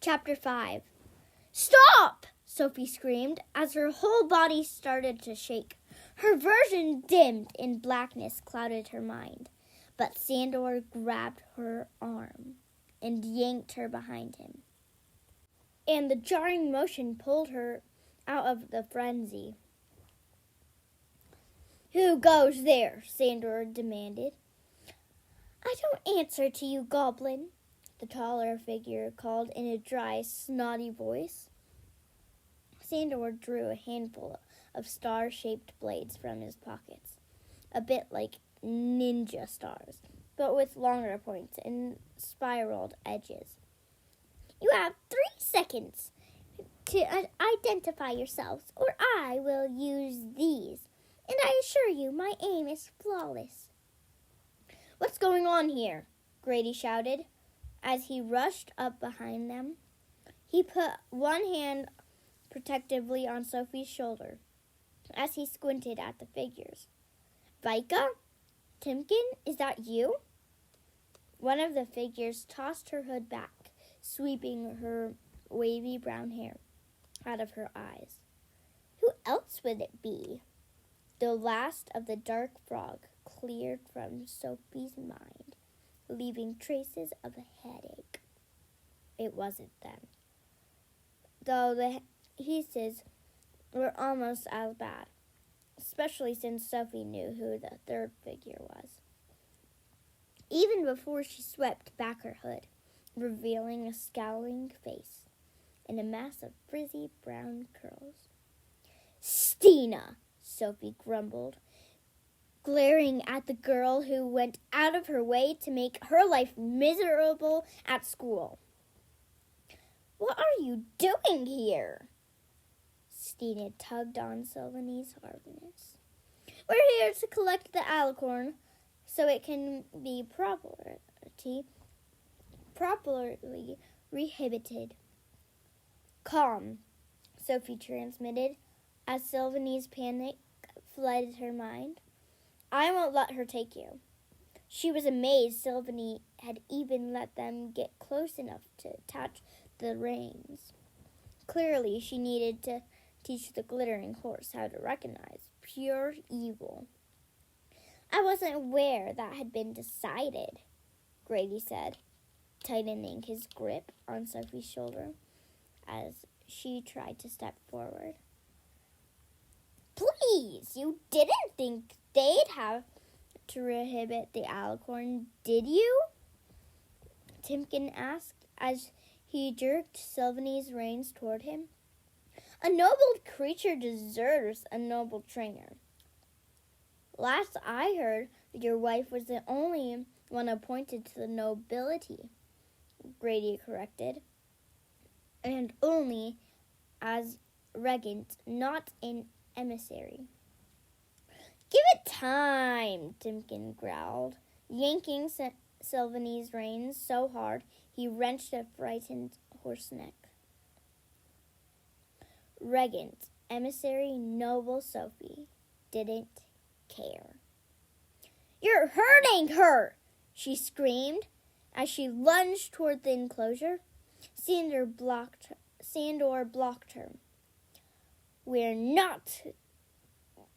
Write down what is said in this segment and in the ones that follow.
Chapter 5. Stop! Sophie screamed as her whole body started to shake. Her vision dimmed and blackness clouded her mind. But Sandor grabbed her arm and yanked her behind him. And the jarring motion pulled her out of the frenzy. Who goes there? Sandor demanded. I don't answer to you, goblin, the taller figure called in a dry, snotty voice. Sandor drew a handful of star-shaped blades from his pockets, a bit like ninja stars, but with longer points and spiraled edges. You have 3 seconds to identify yourselves, or I will use these, and I assure you my aim is flawless. What's going on here? Grady shouted as he rushed up behind them. He put one hand protectively on Sophie's shoulder as he squinted at the figures. Vika? Timken, is that you? One of the figures tossed her hood back, sweeping her wavy brown hair out of her eyes. Who else would it be? The last of the dark fog cleared from Sophie's mind, leaving traces of a headache. It wasn't them, though the hisses were almost as bad, especially since Sophie knew who the third figure was. Even before she swept back her hood, revealing a scowling face and a mass of frizzy brown curls. Stina, Sophie grumbled, glaring at the girl who went out of her way to make her life miserable at school. What are you doing here? Stina tugged on Sylvanie's harness. We're here to collect the alicorn so it can be properly rehibited. Calm, Sophie transmitted as Sylvanie's panic flooded her mind. I won't let her take you. She was amazed Sylvanie had even let them get close enough to touch the reins. Clearly, she needed to teach the glittering horse how to recognize pure evil. I wasn't aware that had been decided, Grady said, tightening his grip on Sophie's shoulder as she tried to step forward. Please, you didn't think they'd have to prohibit the alicorn, did you? Timken asked as he jerked Sylvanie's reins toward him. A noble creature deserves a noble trainer. Last I heard, your wife was the only one appointed to the nobility, Grady corrected, and only as regent, not an emissary. Give it time, Timken growled, yanking Sylvanie's reins so hard he wrenched a frightened horse neck. Regent, emissary, noble Sophie didn't care. You're hurting her, she screamed as she lunged toward the enclosure. Sandor blocked her.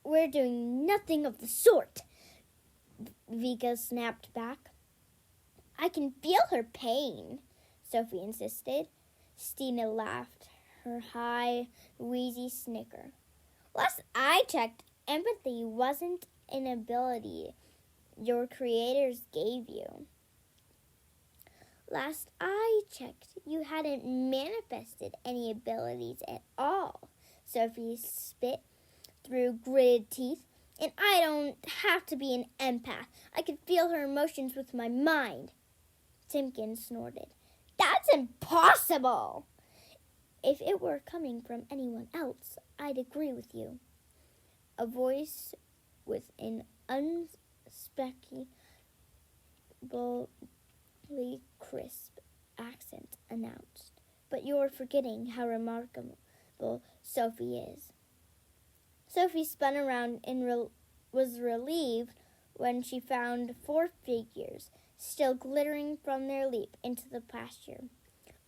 We're doing nothing of the sort, Vika snapped back. I can feel her pain, Sophie insisted. Stina laughed, her high, wheezy snicker. Last I checked, empathy wasn't an ability your creators gave you. Last I checked, you hadn't manifested any abilities at all, Sophie spit through gritted teeth. And I don't have to be an empath. I can feel her emotions with my mind. Timken snorted. That's impossible! If it were coming from anyone else, I'd agree with you. A voice with an unspeakably crisp accent announced. But you're forgetting how remarkable Sophie is. Sophie spun around and was relieved when she found 4 figures still glittering from their leap into the pasture.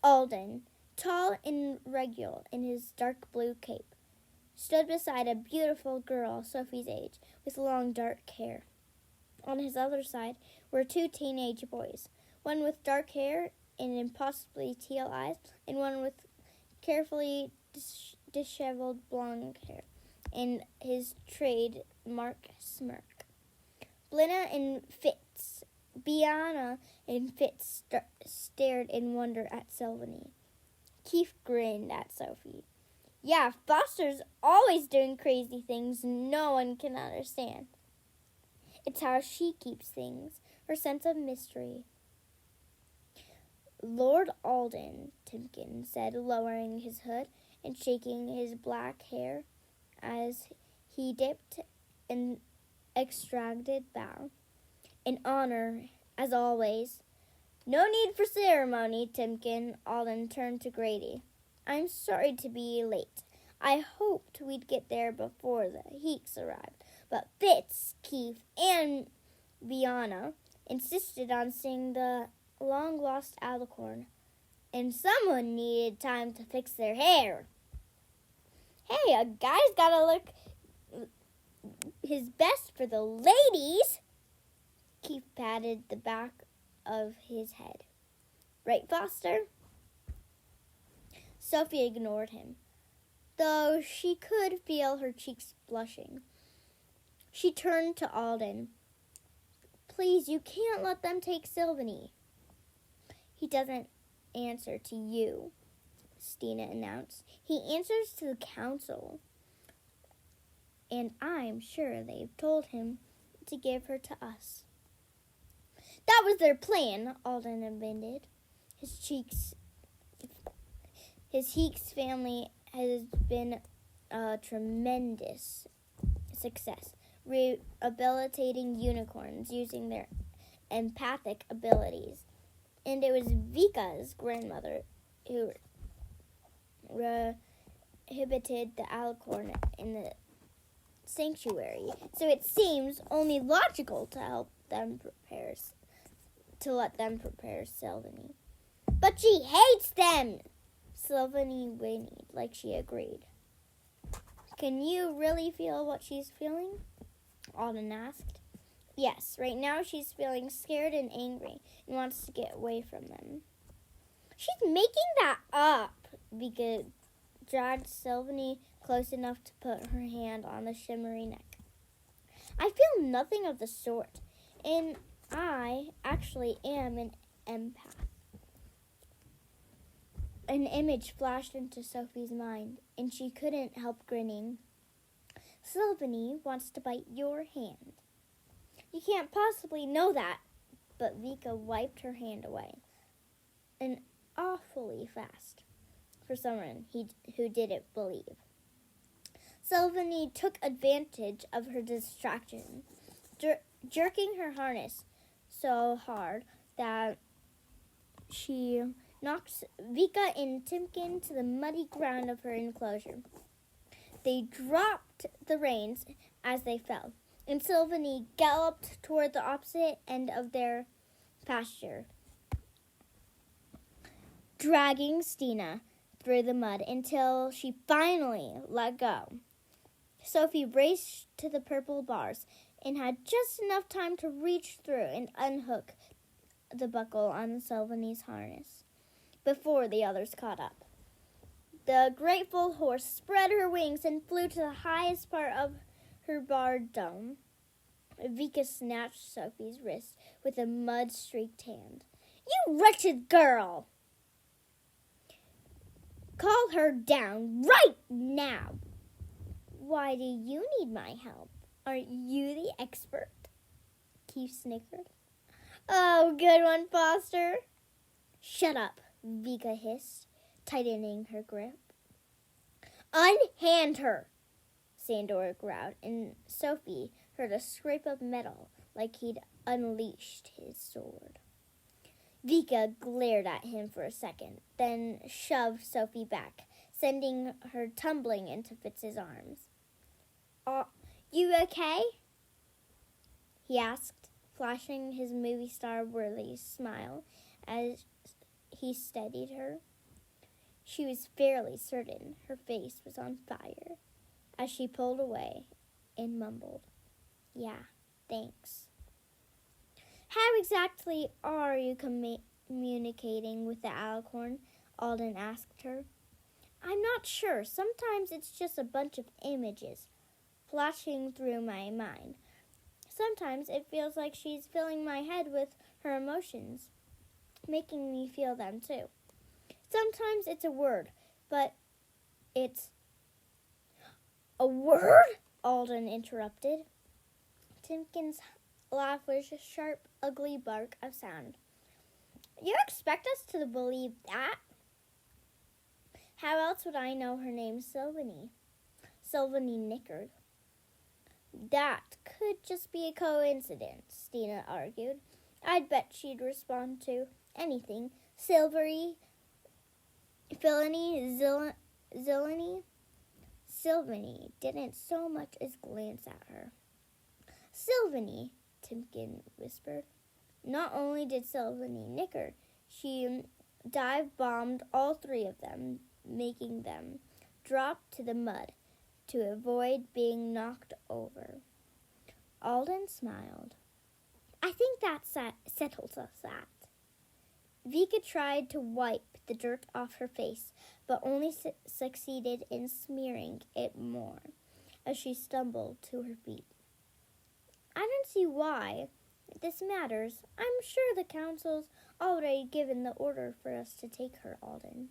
Alden, tall and regular in his dark blue cape, stood beside a beautiful girl Sophie's age with long dark hair. On his other side were two teenage boys, one with dark hair and impossibly teal eyes, and one with carefully disheveled blonde hair and his trademark smirk. Biana and Fitz stared in wonder at Sylvanie. Keith grinned at Sophie. Yeah, Foster's always doing crazy things no one can understand. It's how she keeps things, her sense of mystery. Lord Alden, Timken said, lowering his hood and shaking his black hair as he dipped and extracted bow. In honor, as always. No need for ceremony, Timken. Alden turned to Grady. I'm sorry to be late. I hoped we'd get there before the Heeks arrived, but Fitz, Keith, and Biana insisted on seeing the long-lost alicorn, and someone needed time to fix their hair. Hey, a guy's gotta look his best for the ladies. Keith patted the back of his head. Right, Foster? Sophie ignored him, though she could feel her cheeks blushing. She turned to Alden. Please, you can't let them take Sylvanie. He doesn't answer to you, Stina announced. He answers to the council. And I'm sure they've told him to give her to us. That was their plan, Alden amended. His Heeks family has been a tremendous success, rehabilitating unicorns using their empathic abilities. And it was Vika's grandmother who rehabilitated the alicorn in the sanctuary. So it seems only logical to let them prepare Sylvanie. But she hates them! Sylvanie whinnied like she agreed. Can you really feel what she's feeling? Alden asked. Yes, right now she's feeling scared and angry and wants to get away from them. She's making that up. Vika dragged Sylvanie close enough to put her hand on the shimmery neck. I feel nothing of the sort, and I actually am an empath. An image flashed into Sophie's mind, and she couldn't help grinning. Sylvanie wants to bite your hand. You can't possibly know that, but Vika wiped her hand away, and awfully fast, for someone who didn't believe. Sylvanie took advantage of her distraction, jerking her harness so hard that she knocked Vika and Timken to the muddy ground of her enclosure. They dropped the reins as they fell, and Sylvanie galloped toward the opposite end of their pasture, dragging Stina through the mud until she finally let go. Sophie raced to the purple bars and had just enough time to reach through and unhook the buckle on Sylvanie's harness before the others caught up. The grateful horse spread her wings and flew to the highest part of her barred dome. Vika snatched Sophie's wrist with a mud-streaked hand. You wretched girl! Call her down right now! Why do you need my help? Aren't you the expert? Keith snickered. Oh, good one, Foster. Shut up, Vika hissed, tightening her grip. Unhand her, Sandor growled, and Sophie heard a scrape of metal like he'd unleashed his sword. Vika glared at him for a second, then shoved Sophie back, sending her tumbling into Fitz's arms. You okay? He asked, flashing his movie star worthy smile as he steadied her. She was fairly certain her face was on fire as she pulled away and mumbled, "Yeah, thanks." "How exactly are you communicating with the alicorn?" Alden asked her. "I'm not sure. Sometimes it's just a bunch of images flashing through my mind. Sometimes it feels like she's filling my head with her emotions, making me feel them too. Sometimes it's a word, but it's..." "A word?" Alden interrupted. Timken's laugh was a sharp, ugly bark of sound. "You expect us to believe that?" "How else would I know her name's Sylvanie?" Sylvanie nickered. "That could just be a coincidence," Stina argued. "I'd bet she'd respond to anything. Silvery, Philony, Zillany." Sylvanie didn't so much as glance at her. "Sylvanie," Timken whispered. Not only did Sylvanie nicker, she dive-bombed all three of them, making them drop to the mud to avoid being knocked over. Alden smiled. "I think that settles us that." Vika tried to wipe the dirt off her face, but only succeeded in smearing it more as she stumbled to her feet. "I don't see why this matters. I'm sure the council's already given the order for us to take her, Alden."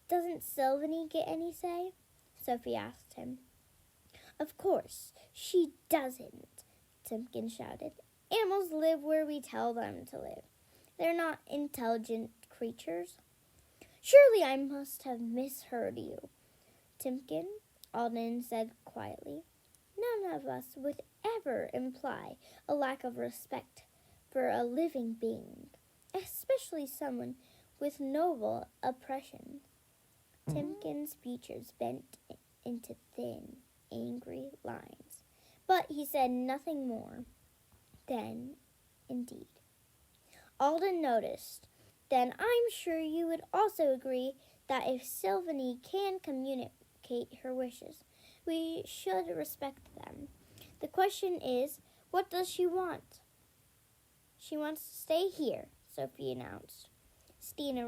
"Doesn't Sylvanie get any say?" Sophie asked him. "Of course she doesn't," Timken shouted. "Animals live where we tell them to live. They're not intelligent creatures." "Surely I must have misheard you, Timken," Alden said quietly. "None of us would ever imply a lack of respect for a living being, especially someone with noble oppression." Timken's features bent into thin, angry lines, but he said nothing more. Then, indeed, Alden noticed, "Then I'm sure you would also agree that if Sylvanie can communicate her wishes, we should respect them. The question is, what does she want?" "She wants to stay here," Sophie announced. Stina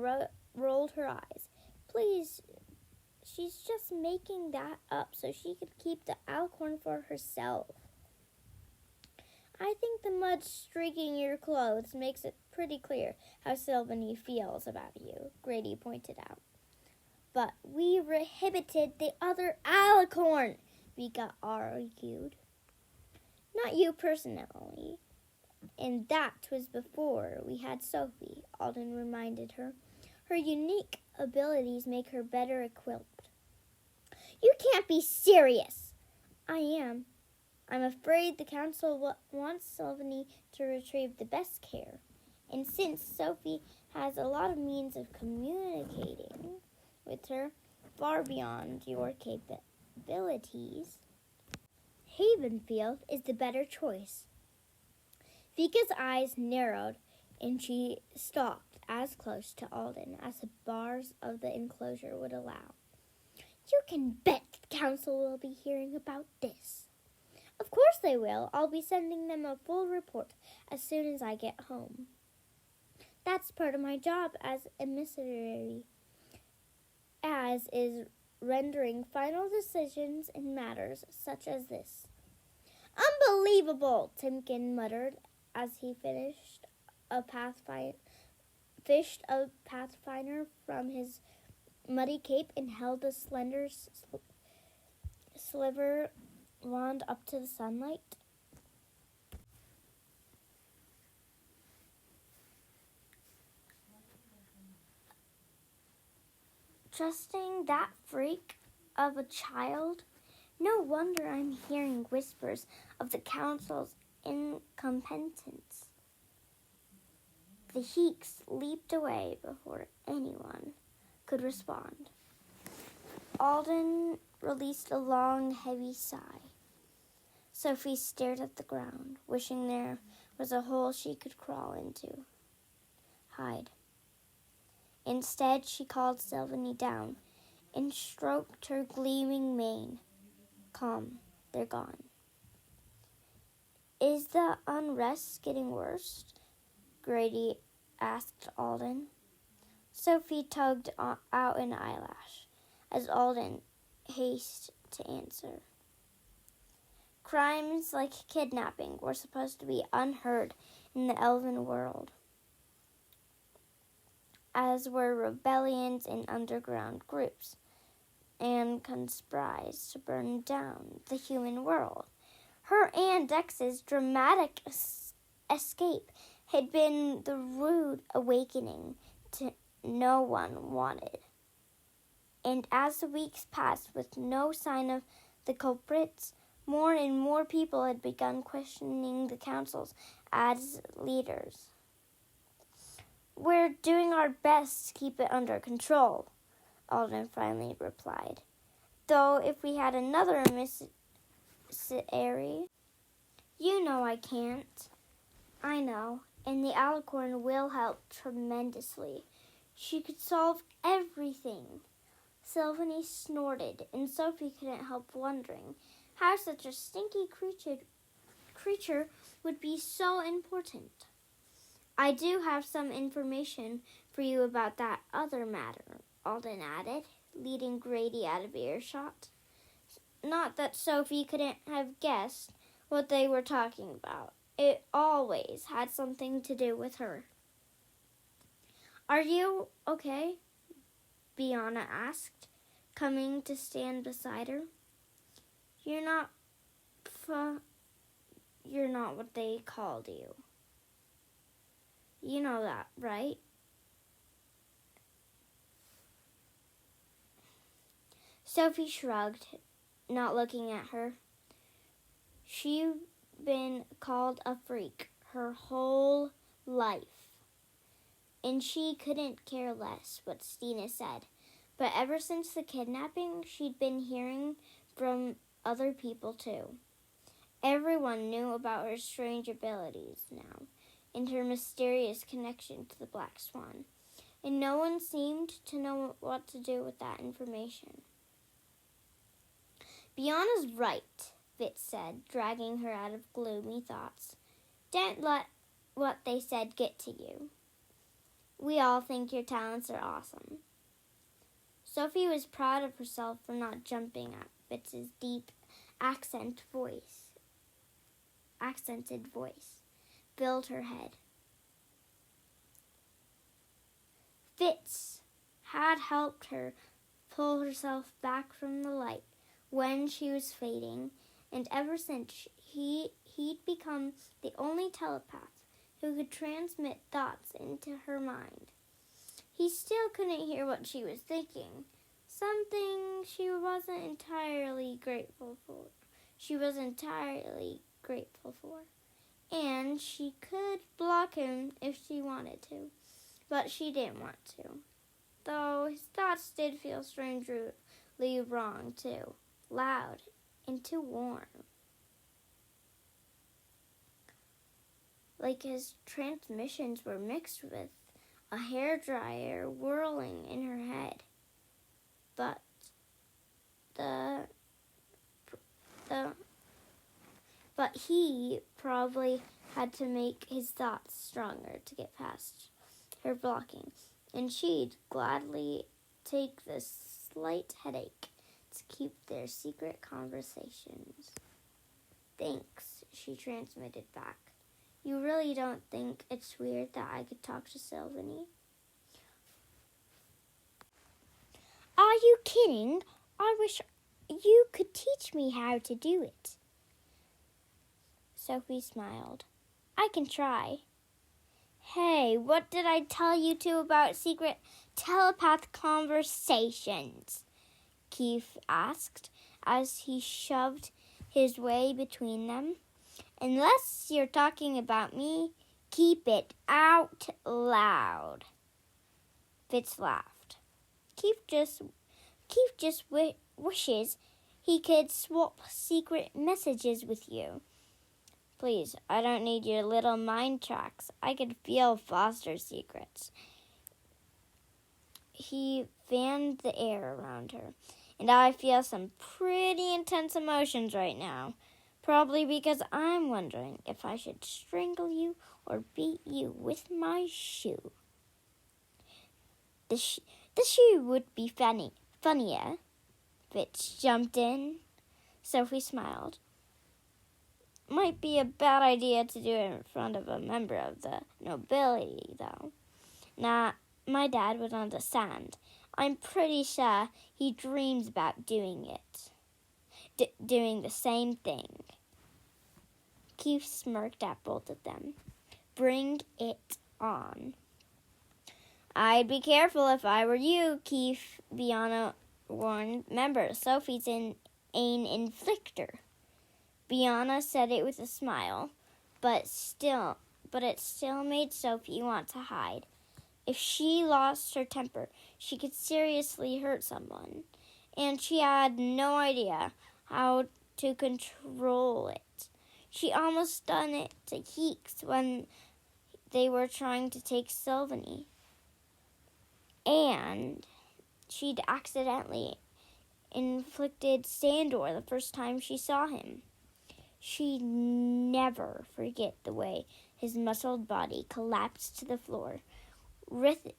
rolled her eyes. "Please, she's just making that up so she could keep the alicorn for herself." "I think the mud streaking your clothes makes it pretty clear how Sylvanie feels about you," Grady pointed out. "But we prohibited the other alicorn," Vika argued. "Not you personally. And that was before we had Sophie," Alden reminded her. "Her unique abilities make her better equipped." "You can't be serious." "I am. I'm afraid the council wants Sylvanie to retrieve the best care. And since Sophie has a lot of means of communicating with her far beyond your capabilities, Havenfield is the better choice." Vika's eyes narrowed, and she stalked as close to Alden as the bars of the enclosure would allow. "You can bet the council will be hearing about this." "Of course they will. I'll be sending them a full report as soon as I get home. That's part of my job as emissary, as is rendering final decisions in matters such as this." "Unbelievable," Timken muttered as he fished a pathfinder from his muddy cape and held the slender sliver wand up to the sunlight. "Trusting that freak of a child? No wonder I'm hearing whispers of the council's incompetence." The Heeks leaped away before anyone could respond. Alden released a long, heavy sigh. Sophie stared at the ground, wishing there was a hole she could crawl into. Hide. Instead, she called Sylvanie down and stroked her gleaming mane. Come, they're gone. Is the unrest getting worse? Grady asked Alden. Sophie tugged out an eyelash as Alden hastened to answer. Crimes like kidnapping were supposed to be unheard in the elven world, as were rebellions and underground groups, and conspires to burn down the human world. Her Aunt Dex's dramatic escape had been the rude awakening no one wanted. And as the weeks passed with no sign of the culprits, more and more people had begun questioning the councils as leaders. We're doing our best to keep it under control, Alden finally replied. Though if we had another emissary, you know I can't. I know, and the alicorn will help tremendously. She could solve everything. Sylvanie snorted, and Sophie couldn't help wondering how such a stinky creature would be so important. I do have some information for you about that other matter, Alden added, leading Grady out of earshot. Not that Sophie couldn't have guessed what they were talking about. It always had something to do with her. Are you okay? Bianna asked, coming to stand beside her. You're not what they called you. You know that, right? Sophie shrugged, not looking at her. She'd been called a freak her whole life, and she couldn't care less what Stina said. But ever since the kidnapping, she'd been hearing from other people too. Everyone knew about her strange abilities now, and her mysterious connection to the Black Swan, and no one seemed to know what to do with that information. Bianna's right, Fitz said, dragging her out of gloomy thoughts. Don't let what they said get to you. We all think your talents are awesome. Sophie was proud of herself for not jumping at Fitz's deep, accented voice filled her head. Fitz had helped her pull herself back from the light when she was fading, and ever since he'd become the only telepath who could transmit thoughts into her mind. He still couldn't hear what she was thinking, something she wasn't entirely grateful for. And she could block him if she wanted to, but she didn't want to. Though his thoughts did feel strangely wrong too, loud and too warm. Like his transmissions were mixed with a hairdryer whirling in her head. But he probably had to make his thoughts stronger to get past her blocking, and she'd gladly take the slight headache to keep their secret conversations. Thanks, she transmitted back. You really don't think it's weird that I could talk to Sylvanie? Are you kidding? I wish you could teach me how to do it. Sophie smiled. I can try. Hey, what did I tell you two about secret telepath conversations? Keith asked as he shoved his way between them. Unless you're talking about me, keep it out loud. Fitz laughed. Keith just wishes he could swap secret messages with you. Please, I don't need your little mind tracks. I can feel Foster's secrets. he fanned the air around her. And I feel some pretty intense emotions right now. Probably because I'm wondering if I should strangle you or beat you with my shoe. The shoe would be funnier. Fitz jumped in. Sophie smiled. Might be a bad idea to do it in front of a member of the nobility, though. Nah, my dad would understand. I'm pretty sure he dreams about doing it. Doing the same thing. Keith smirked at both of them. Bring it on. I'd be careful if I were you, Keith, Bianca warned. Remember, Sophie's an inflictor. Bianca said it with a smile, but it still made Sophie want to hide. If she lost her temper, she could seriously hurt someone, and she had no idea how to control it. She almost done it to Keeks when they were trying to take Sylvanie, and she'd accidentally inflicted Sandor the first time she saw him. She'd never forget the way his muscled body collapsed to the floor, writhing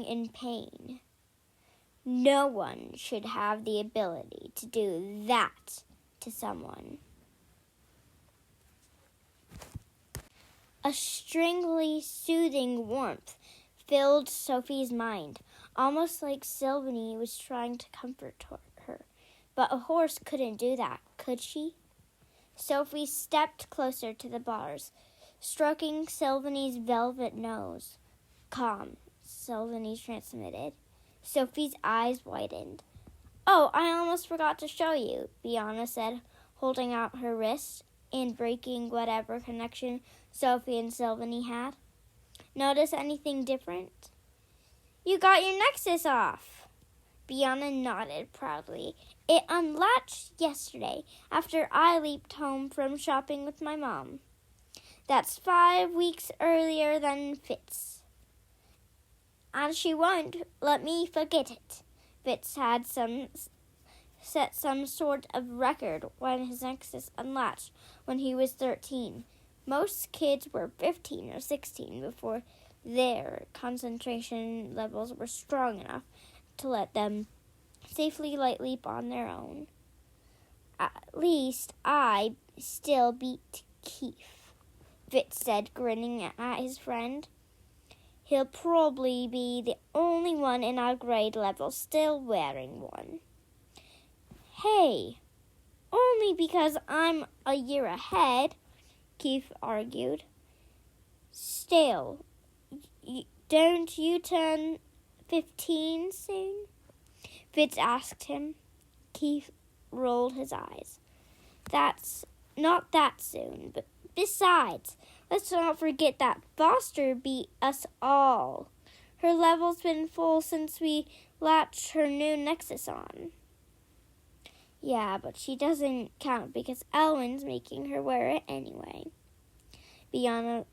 in pain. No one should have the ability to do that to someone. A strangely soothing warmth filled Sophie's mind, almost like Sylvanie was trying to comfort her. But a horse couldn't do that, could she? Sophie stepped closer to the bars, stroking Sylvanie's velvet nose. Calm, Sylvanie transmitted. Sophie's eyes widened. Oh, I almost forgot to show you, Bianca said, holding out her wrist and breaking whatever connection Sophie and Sylvanie had. Notice anything different? You got your nexus off. Bianca nodded proudly. It unlatched yesterday after I leaped home from shopping with my mom. That's 5 weeks earlier than Fitz. And she won't let me forget it. Fitz had set some sort of record when his nexus unlatched when he was 13. Most kids were 15 or 16 before their concentration levels were strong enough to let them safely light leap on their own. At least I still beat Keith, Fitz said, grinning at his friend. He'll probably be the only one in our grade level still wearing one. Hey, only because I'm a year ahead, Keith argued. Still, don't you turn 15 soon? Fitz asked him. Keith rolled his eyes. That's not that soon, but besides, let's not forget that Foster beat us all. Her level's been full since we latched her new nexus on. Yeah, but she doesn't count because Elwyn's making her wear it anyway. Bianca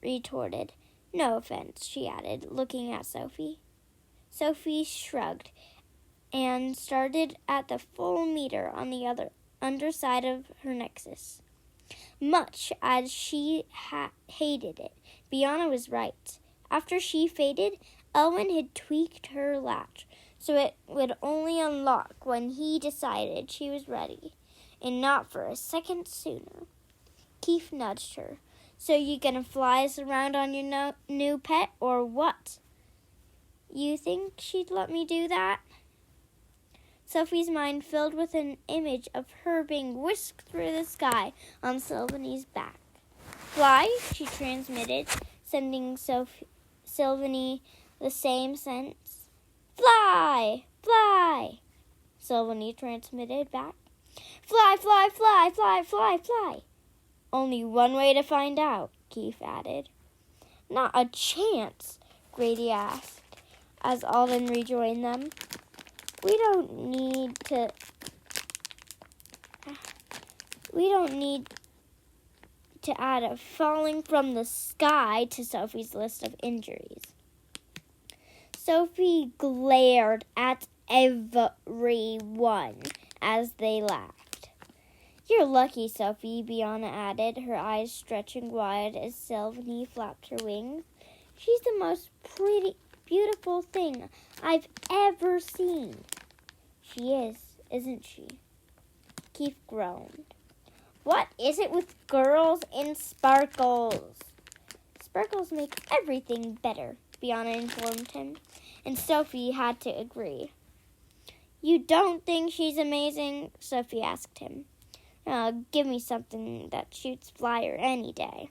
retorted. No offense, she added, looking at Sophie. Sophie shrugged and started at the full meter on the underside of her nexus. Much as she hated it, Bianca was right. After she faded, Elwyn had tweaked her latch so it would only unlock when he decided she was ready, and not for a second sooner. Keith nudged her. So you gonna fly us around on your new pet, or what? You think she'd let me do that? Sophie's mind filled with an image of her being whisked through the sky on Sylvanie's back. Fly, she transmitted, sending Sylvanie the same sense. Fly! Fly! Sylvanie transmitted back. Fly, fly, fly, fly, fly, fly. Only one way to find out, Keith added. Not a chance, Grady asked, as Alden rejoined them. We don't need to add a falling from the sky to Sophie's list of injuries. Sophie glared at everyone as they laughed. "You're lucky, Sophie," Bianca added, her eyes stretching wide as Sylvie flapped her wings. "She's the most beautiful thing I've ever seen." "She is, isn't she?" Keith groaned. "What is it with girls and sparkles?" "Sparkles make everything better," Bianca informed him, and Sophie had to agree. "You don't think she's amazing?" Sophie asked him. "Give me something that shoots fire any day."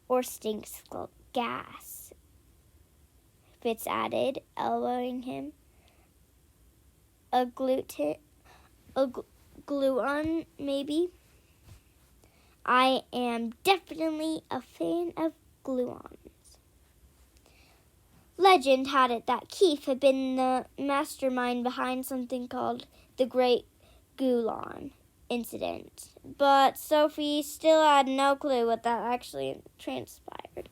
"Or stinks gas," Fitz added, elbowing him. A glue-on, maybe?" "I am definitely a fan of glue-ons." Legend had it that Keith had been the mastermind behind something called the Great Goulon Incident, but Sophie still had no clue what that actually transpired.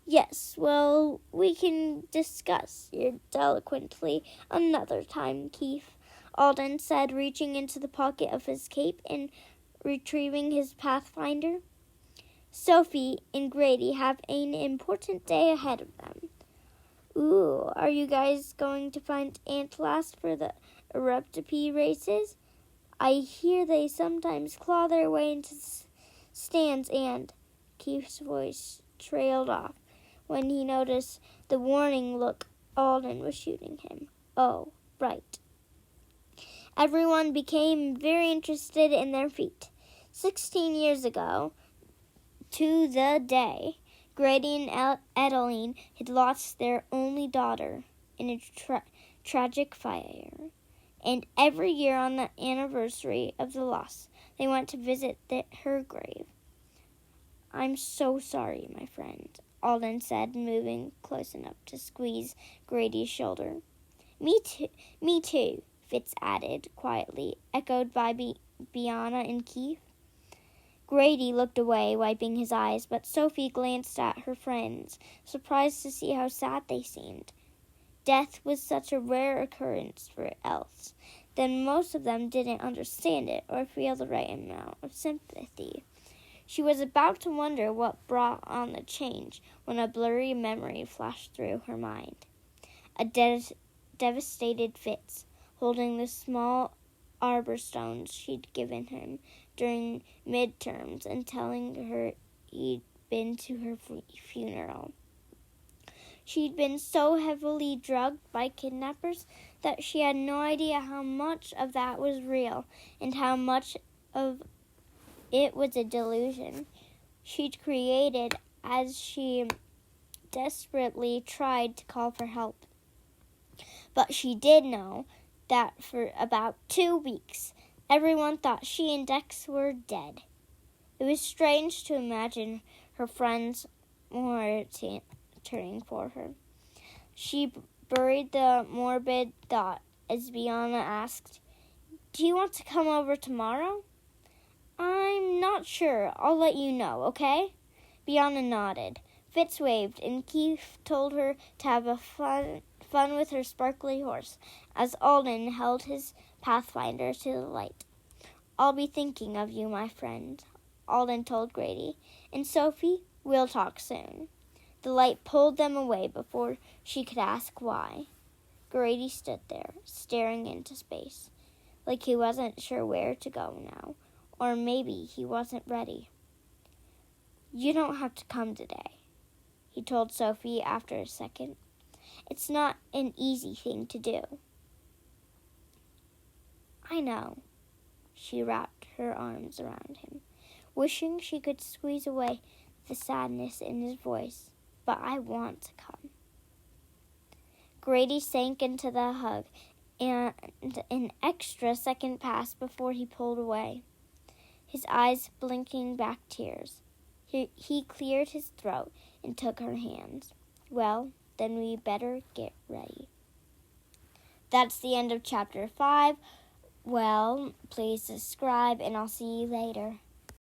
"Yes, well, we can discuss it eloquently another time, Keith," Alden said, reaching into the pocket of his cape and retrieving his pathfinder. "Sophie and Grady have an important day ahead of them." "Ooh, are you guys going to find Aunt Lass for the Eruptopy races? I hear they sometimes claw their way into stands and—" Keith's voice trailed off when he noticed the warning look Alden was shooting him. "Oh, right." Everyone became very interested in their feat. 16 years ago, to the day, Grady and Adeline had lost their only daughter in a tragic fire. And every year on the anniversary of the loss, they went to visit her grave. "I'm so sorry, my friend," Alden said, moving close enough to squeeze Grady's shoulder. Me too, Fitz added quietly, echoed by Bianca and Keith. Grady looked away, wiping his eyes, but Sophie glanced at her friends, surprised to see how sad they seemed. Death was such a rare occurrence for elves that most of them didn't understand it or feel the right amount of sympathy. She was about to wonder what brought on the change when a blurry memory flashed through her mind. A devastated Fitz, holding the small arbor stones she'd given him during midterms and telling her he'd been to her funeral. She'd been so heavily drugged by kidnappers that she had no idea how much of that was real and how much of it was a delusion she'd created as she desperately tried to call for help. But she did know that for about 2 weeks, everyone thought she and Dex were dead. It was strange to imagine her friends were cheering for her. She buried the morbid thought as Bianca asked, "Do you want to come over tomorrow?" "I'm not sure. I'll let you know, okay?" Bianca nodded. Fitz waved, and Keith told her to have fun with her sparkly horse as Alden held his pathfinder to the light. "I'll be thinking of you, my friend," Alden told Grady. "And Sophie, we'll talk soon." The light pulled them away before she could ask why. Grady stood there, staring into space, like he wasn't sure where to go now, or maybe he wasn't ready. "You don't have to come today," he told Sophie after a second. "It's not an easy thing to do." "I know." She wrapped her arms around him, wishing she could squeeze away the sadness in his voice. "But I want to come." Grady sank into the hug, and an extra second passed before he pulled away, his eyes blinking back tears. He cleared his throat and took her hands. "Well, then we better get ready." That's the end of chapter 5. Well, please subscribe, and I'll see you later.